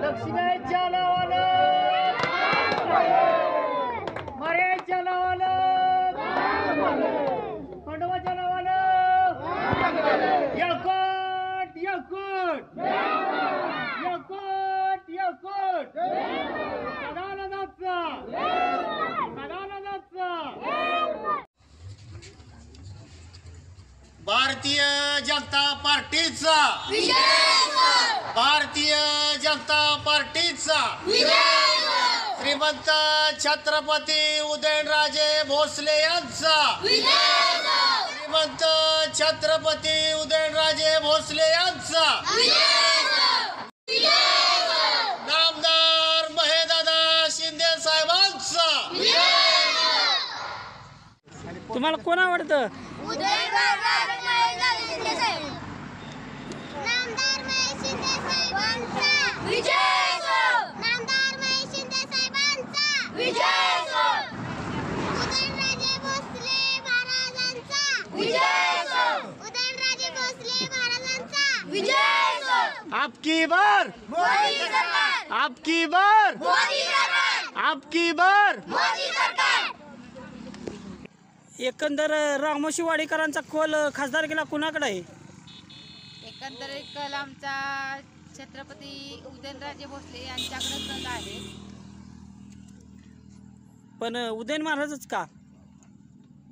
लक्ष्मीच्या नावानं मारेच्या नावानं खंडोबाच्या नावानं यकोट यकोट यकोट यकोट सदानंदाचा सदानंदाचा भारतीय जनता पार्टीचा भारतीय जनता पार्टीचा श्रीमंत छत्रपती उदयनराजे भोसले यांचा श्रीमंत छत्रपती उदयनराजे भोसले यांचा नामदार महेदादा शिंदे साहेबांचा। तुम्हाला कोण आवडतं? आपकी बार आपकी बार आपकी बार। एकंदर रामोशी वाडीकरांचा कौल खासदारकीला कुणाकडे आहे? एकंदरीत कल आमचा छत्रपती उदयनराजे भोसले यांच्याकडे कल आहे। पण उदयन महाराजच का?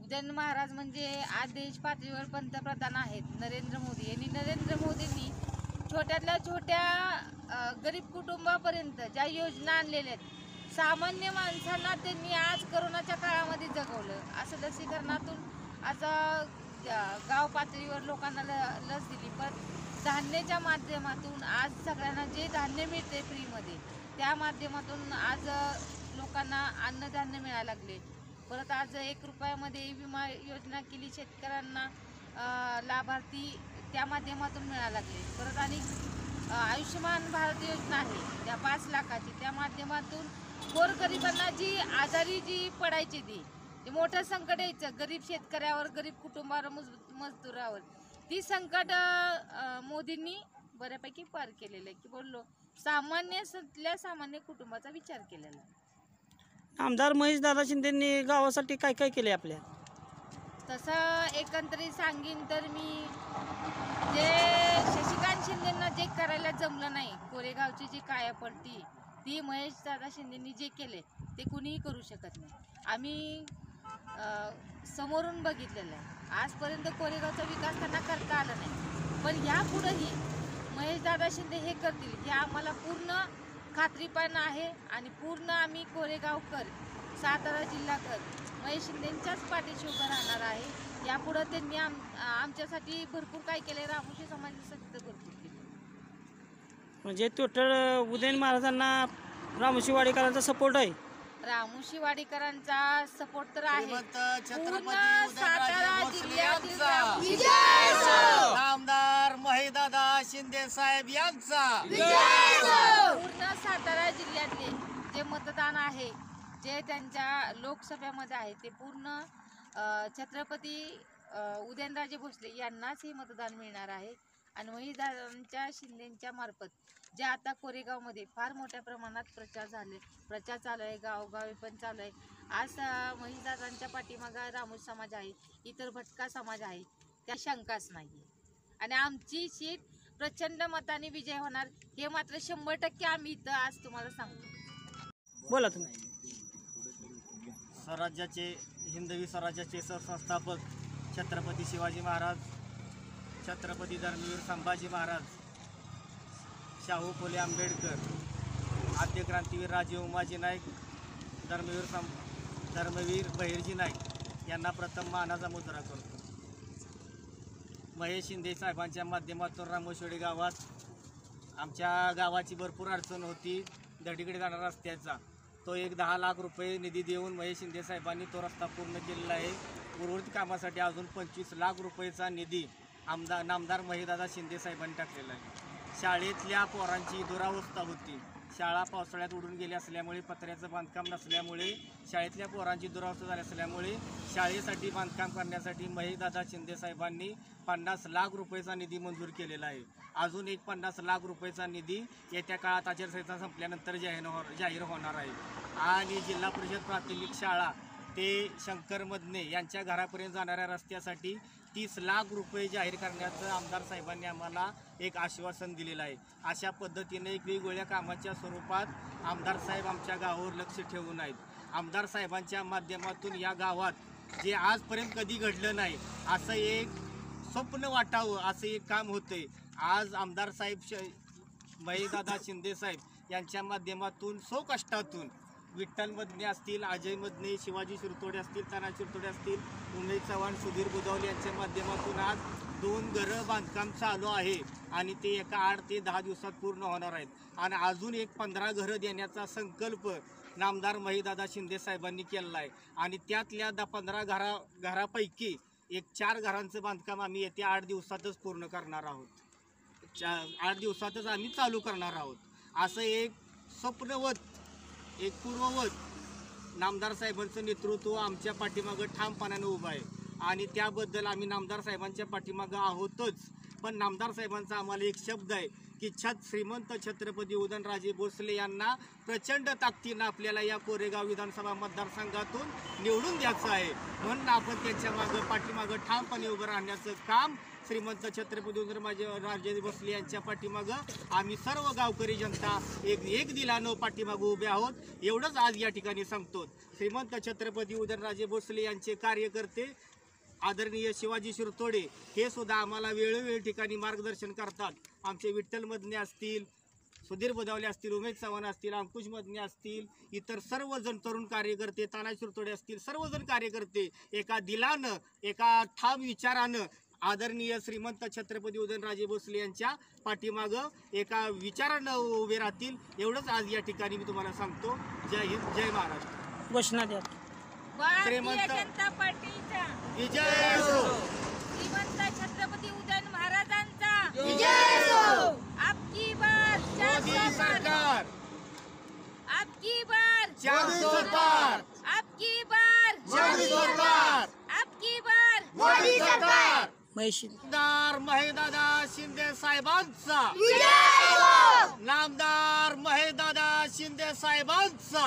उदयन महाराज म्हणजे आज देश पातळीवर पंतप्रधान आहेत नरेंद्र मोदी यांनी। नरेंद्र मोदींनी छोट्यातल्या छोट्या गरीब कुटुंबापर्यंत ज्या योजना आणलेल्या आहेत, सामान्य माणसांना त्यांनी आज करोनाच्या काळामध्ये जगवलं। असं लसीकरणातून आज गाव पातळीवर लोकांना लस दिली, पण धान्याच्या माध्यमातून आज सगळ्यांना जे धान्य मिळते फ्रीमध्ये, त्या माध्यमातून आज लोकांना अन्नधान्य मिळायला लागले। परत आज 1 रुपयामध्ये विमा योजना केली शेतकऱ्यांना, लाभार्थी त्या माध्यमातून मिळायला लागले। परत आणि आयुष्यमान भारत योजना आहे त्या 5 लाखाची, त्या माध्यमातून गोरगरिबांना जी आजारी जी पडायची ती मोठं संकट यायचं गरीब शेतकऱ्यावर, गरीब कुटुंबावर, मजदुरावर, ती संकट मोदींनी बऱ्यापैकी पार केलेलं आहे। की बोललो सामान्य कुटुंबाचा विचार केलेला आहे। आमदार महेशदादा शिंदेंनी गावासाठी काय काय केले आपल्या? तसं एकंदरीत सांगीन तर मी जे शशिकांत शिंदेंना जे करायला जमलं नाही, कोरेगावची जी कायापलटी ती महेशदादा शिंदेंनी जे केले ते कुणीही करू शकत नाही। आम्ही समोरून बघितलेलं आहे। आजपर्यंत कोरेगावचा विकास त्यांना करता आला नाही, पण यापुढेही महेशदादा शिंदे हे करतील हे आम्हाला पूर्ण खात्रीपण आहे। आणि पूर्ण आम्ही कोरेगावकर, सातारा जिल्हाकर महेश शिंदेंच्याच पाठीशी उभं राहणार आहे। यापुढे त्यांनी आमच्यासाठी भरपूर काय केले, रामोशी समाजासाठी तर भरपूर केले। म्हणजे टोटल उदयन महाराजांना रामोशी वाडीकरांचा सपोर्ट आहे? रामोशी वाडीकरांचा सपोर्ट तर आहे। छत्रपती सातारा जिल्ह्यातील नामदार महेदादा शिंदे साहेब यांचा पूर्ण सातारा जिल्ह्यातले जे मतदान आहे, जे त्यांच्या लोकसभेमध्ये आहे, ते पूर्ण छत्रपती उदयनराजे भोसले यांनाच हे मतदान मिळणार आहे। आणि महेशदादांच्या शिंदेंच्या मार्फत जे आता कोरेगावमध्ये फार मोठ्या प्रमाणात प्रचार चालू आहे, गावोगावी पण चालू आहे। आज महेशदादांच्या पाठीमागे रामोशी समाज आहे, इतर भटका समाज आहे, त्या शंकाच नाही। आणि आमची सीट प्रचंड मताने विजय होणार हे मात्र 100% आम्ही इथं आज तुम्हाला सांगतो। बोला तुम्ही। स्वराज्याचे हिंदवी स्वराज्याचे सरसंस्थापक छत्रपती शिवाजी महाराज, छत्रपती धर्मवीर संभाजी महाराज, शाहू फुले आंबेडकर, आद्य क्रांतीवीर राजे उमाजी नाईक, धर्मवीर बहिर्जी नाईक यांना प्रथम मानाचा मुजरा करतो। महेश शिंदे साहेबांच्या माध्यमातून रामोशी गावात आमच्या गावाची भरपूर अडचण होती, दडीकडे जाणारा रस्त्याचा, तो एक 10 लाख रुपये निधी देऊन महेश शिंदे साहेबांनी तो रस्ता पूर्ण केलेला आहे। उर्वरित कामासाठी अजून 25 लाख रुपयेचा निधी नामदार महेशदादा शिंदे साहेबांनी टाकलेला आहे। शाळेतल्या पोरांची दुरावस्था होती, शाळा पावसाळ्यात उडून गेली असल्यामुळे, पत्र्याचं बांधकाम नसल्यामुळे, शाळेतल्या पोरांची दुरावस्था झाली असल्यामुळे शाळेसाठी बांधकाम करण्यासाठी महेशदादा शिंदे साहेबांनी 50 लाख रुपयेचा निधी मंजूर केलेला आहे. अजून एक 50 लाख रुपयेचा निधी येत्या काळात आचारसंहिता संपल्यानंतर जाहीर होणार आहे. आणि जिल्हा परिषद प्राथमिक शाळा ते शंकर मदने यांच्या घरापर्यंत जाणाऱ्या रस्त्यासाठी 30 लाख रुपये जाहीर करण्याचं आमदार साहेबांनी आम्हाला एक आश्वासन दिलेलं आहे. अशा पद्धतीने एक वेगवेगळ्या कामाच्या स्वरूपात आमदार साहेब आमच्या गावावर लक्ष ठेवून आहेत. आमदार साहेबांच्या माध्यमातून या गावात जे आजपर्यंत कधी घडलं नाही असं एक स्वप्न वाटावं असं एक काम होतंय. आज आमदार साहेब महेशदादा शिंदे साहेब यांच्या माध्यमातून कष्टातून विठ्ठल मदने असतील, अजय मदने, शिवाजी शिरतोडे असतील, ताना शिरतोडे असतील, उमेश चव्हाण, सुधीर बुधावले यांच्या माध्यमातून आज 2 घरं बांधकाम चालू आहे आणि ते एका 8 ते 10 दिवसात पूर्ण होणार आहेत. आणि अजून एक 15 घरं देण्याचा संकल्प नामदार महेशदादा शिंदे साहेबांनी केलेला आहे. आणि त्यातल्या 15 घरापैकी एक 4 घरांचं बांधकाम आम्ही येत्या 8 दिवसातच पूर्ण करणार आहोत. 8 दिवसातच आम्ही चालू करणार आहोत. असं एक स्वप्नवत, एक पूर्ववत नामदार साहेबांचं नेतृत्व आमच्या पाठीमागं ठामपणाने उभं आहे. आणि त्याबद्दल आम्ही नामदार साहेबांच्या पाठीमागं आहोतच. पण नामदार साहेबांचा आम्हाला एक शब्द आहे की श्रीमंत छत्रपती उदयनराजे भोसले यांना प्रचंड ताकदीनं आपल्याला या कोरेगाव विधानसभा मतदारसंघातून निवडून द्यायचं आहे. म्हणून आपण त्यांच्या पाठीमागं ठामपणे उभं राहण्याचं काम श्रीमंत छत्रपती उदयनराजे भोसले यांच्या पाठीमागं आम्ही सर्व गावकरी जनता एक दिलानं पाठीमागं उभे आहोत. एवढंच आज या ठिकाणी सांगतो. श्रीमंत छत्रपती उदयनराजे भोसले यांचे कार्यकर्ते आदरणीय शिवाजी शिरतोडे हे सुद्धा आम्हाला वेळोवेळी ठिकाणी मार्गदर्शन करतात. आमचे विठ्ठल मदने असतील, सुधीर बुधावले असतील, उमेश चव्हाण असतील, अंकुश मदने असतील, इतर सर्वजण तरुण कार्यकर्ते, ताना शिरतोडे असतील, सर्वजण कार्यकर्ते एका दिलानं, एका ठाम विचारानं आदरणीय श्रीमंत छत्रपती उदयनराजे भोसले यांच्या पाठीमागं एका विचारानं उभे राहतील. एवढंच आज या ठिकाणी मी तुम्हाला सांगतो. जय हिंद, जय महाराष्ट्र. घोषणा द्या. भारतीय जनता पार्टीचा विजय हो. श्रीमंत छत्रपती उदयन महाराजांचा विजय हो. आपकी बार मोदी सरकार, आपकी बार 400 पार, आपकी बार मोदी सरकार, आपकी बार मोदी सरकार. महेश नामदार महेशदादा शिंदे साहेबांचा नामदार महेशदादा शिंदे साहेबांचा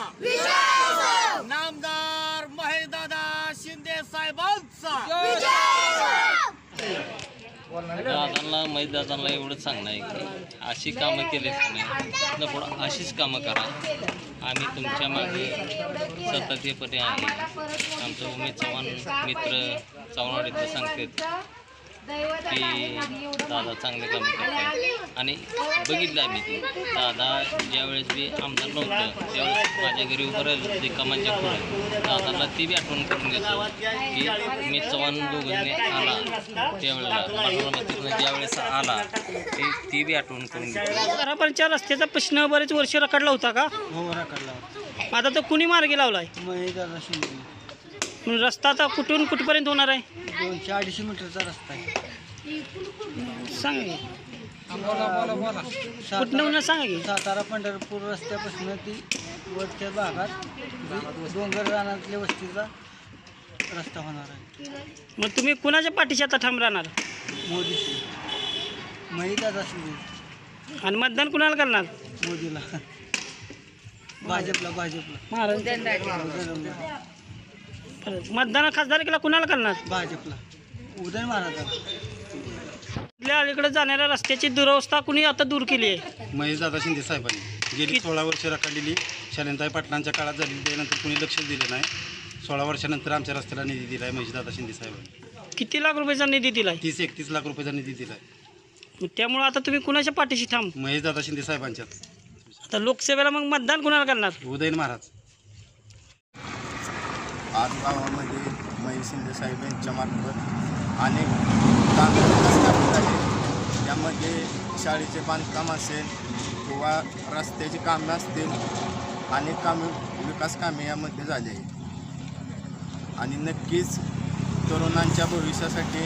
नामदार महेशदादा शिंदे साहेबांचा. दादांना महेशदादांना एवढंच सांगणं आहे की अशी कामं केली नाही, पुढं अशीच कामं करा. आम्ही तुमच्या मागे सततपणे आहे. आमचं उमेश चव्हाण मित्र चव्हाण इथं सांगतात की दादा चांगले काम करतात. आणि बघितलं आम्ही ते दादा ज्यावेळेस बी आमदार नव्हतं त्यावेळेस माझ्या घरी उभं राहिलं ते कमांच्या पुढे दादाला ती बी आठवण करून देतो की उमेश चव्हाण दोघांनी आला त्यावेळेला पाठोपाठीतनं ज्यावेळेस आला ती बी आठवण करून देतो. घरापर्यंतच्या रस्त्याचा प्रश्न बरेच वर्ष रखडला होता का? हो, रखडला. आता तो कुणी मार्गी लावलाय? महेशदादा शिंदे. रस्ता आता कुठून कुठपर्यंत होणार आहे? 200-250 मीटरचा रस्ता आहे. सांगा की. बोला. कुठनं होणार सांगा की. सातारा पंढरपूर रस्त्यापासून ती वरच्या भागात डोंगर रानातल्या वस्तीचा रस्ता होणार आहे. मग तुम्ही कुणाच्या पाठीशी आता ठाम राहणार? मोदी महेशदादा शिंदे. आणि मतदान कुणाला करणार? मोदीला. भाजपला. मतदान खासदारकीला कुणाला करणार? भाजपला. उदयन महाराज. आपल्या अलीकडे जाणाऱ्या रस्त्याची दुरवस्था कुणी आता दूर केली आहे? महेशदादा शिंदे साहेबांनी गेली 16 वर्ष रखडलेली शालिनताई पाटलांच्या काळात झालेली त्यानंतर कुणी लक्ष दिलं नाही. 16 वर्षानंतर आमच्या रस्त्याला निधी दिला आहे महेशदादा शिंदे साहेबांनी. किती लाख रुपयाचा निधी दिलाय? 30-31 लाख रुपयाचा निधी दिला आहे. त्यामुळे आता तुम्ही कुणाच्या पाठीशी ठाम? महेशदादा शिंदे साहेबांच्याच. आता लोकसेवेला मग मतदान कुणाला करणार? उदयन महाराज. आज गावामध्ये महेश शिंदे साहेब यांच्या मार्फत अनेक कामे स्थापित आहेत. यामध्ये शाळेचे बांधकाम असेल किंवा रस्त्याची कामे असतील, अनेक कामे विकास कामे यामध्ये झाली आहेत. आणि नक्कीच तरुणांच्या भविष्यासाठी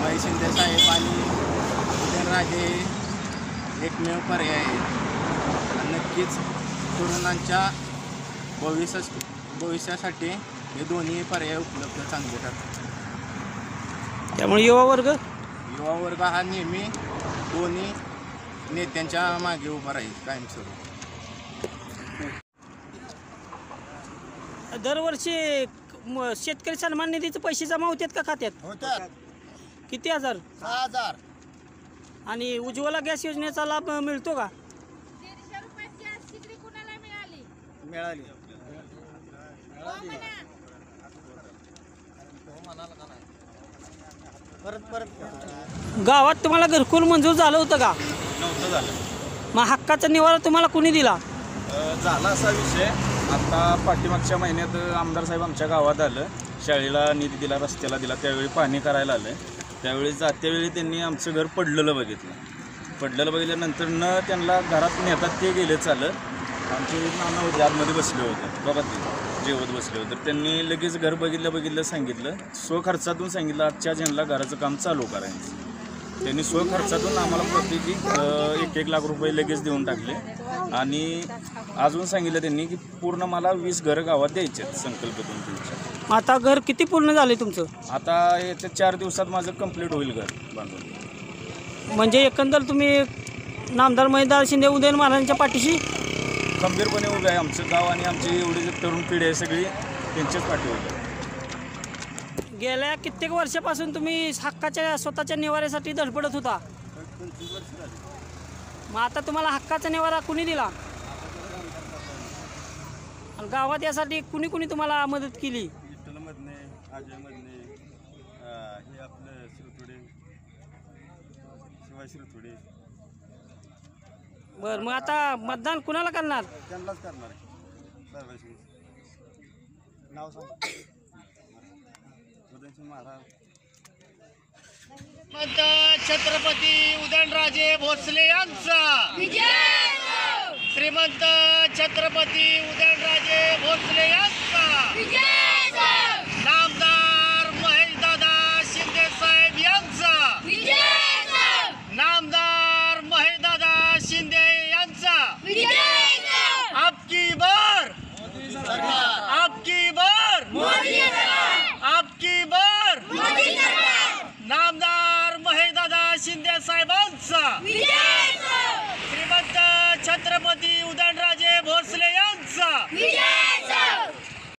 महेश शिंदे साहेब आणि उदयनराजे एकमेव पर्याय आहे. नक्कीच तरुणांच्या भविष्यासाठी हे दोन्ही पर्याय उपलब्ध चांगले ठरतात. त्यामुळे युवा वर्ग हा नेहमी दोन्ही नेत्यांच्या मागे उभा राहील कायमस्वरूपी. दरवर्षी शेतकरी सन्मान निधीचे पैसे जमा होतात का खात्यात? होतात. किती हजार? 6,000. आणि उज्ज्वला गॅस योजनेचा लाभ मिळतो का? 150 रुपयात गॅस शिगडी कुणाला मिळाली? मिळाली. गावात तुम्हाला घरकुल मंजूर झालं होतं का? नव्हतं झालं. मग हक्काचा निवारा तुम्हाला कुणी दिला? झाला असा विषय, आता पाठीमागच्या महिन्यात आमदार साहेब आमच्या गावात आलं, शाळेला निधी दिला, रस्त्याला दिला, त्यावेळी पाहणी करायला आलं. त्यावेळी जात्यावेळी त्यांनी आमचं घर पडलेलं बघितल्यानंतर न त्यांना घरात नेतात ते गेले चालत. आमचे नाना होते आतमध्ये बसले होते, बाबा ते जेवत बसले होते. त्यांनी लगेच घर बघितलं सांगितलं, स्वखर्चातून सांगितलं आजच्या ज्यांना घराचं काम चालू करायचं. त्यांनी स्वखर्चातून आम्हाला प्रत्येकी 1-1 लाख रुपये लगेच देऊन टाकले. आणि अजून सांगितलं त्यांनी की पूर्ण मला 20 घरं गावात द्यायचे आहेत संकल्पतून तुमच्या. आता घर किती पूर्ण झाले तुमचं? आता येत्या 4 दिवसात माझं कंप्लीट होईल घर बांधून. म्हणजे एकंदर तुम्ही नामदार महेशदादा शिंदे उदयन महाराजांच्या पाठीशी खंबीरपणे उभे आहे. आमचं गाव आणि आमची एवढी जी तरुण पिढी आहे सगळी त्यांच्याच पाठी उभी आहे. गेल्या कित्येक वर्षापासून तुम्ही हक्काच्या स्वतःच्या निवाऱ्यासाठी धडपडत होता. मग आता तुम्हाला हक्काचा निवारा कुणी दिला? आणि गावात यासाठी कुणी कुणी तुम्हाला मदत केली? विठ्ठलमधने, अजयमधने, हे आपलं शिरथोडे, शिवाय शिरथोडे. बरं, मग आता मतदान कुणाला करणार? त्यांनाच करणार आहे सर्वांशी. नाव सांग. उदयनसिंह महाराज. छत्रपती उदयनराजे भोसले यांचा श्रीमंत छत्रपती उदयनराजे भोसले यांचा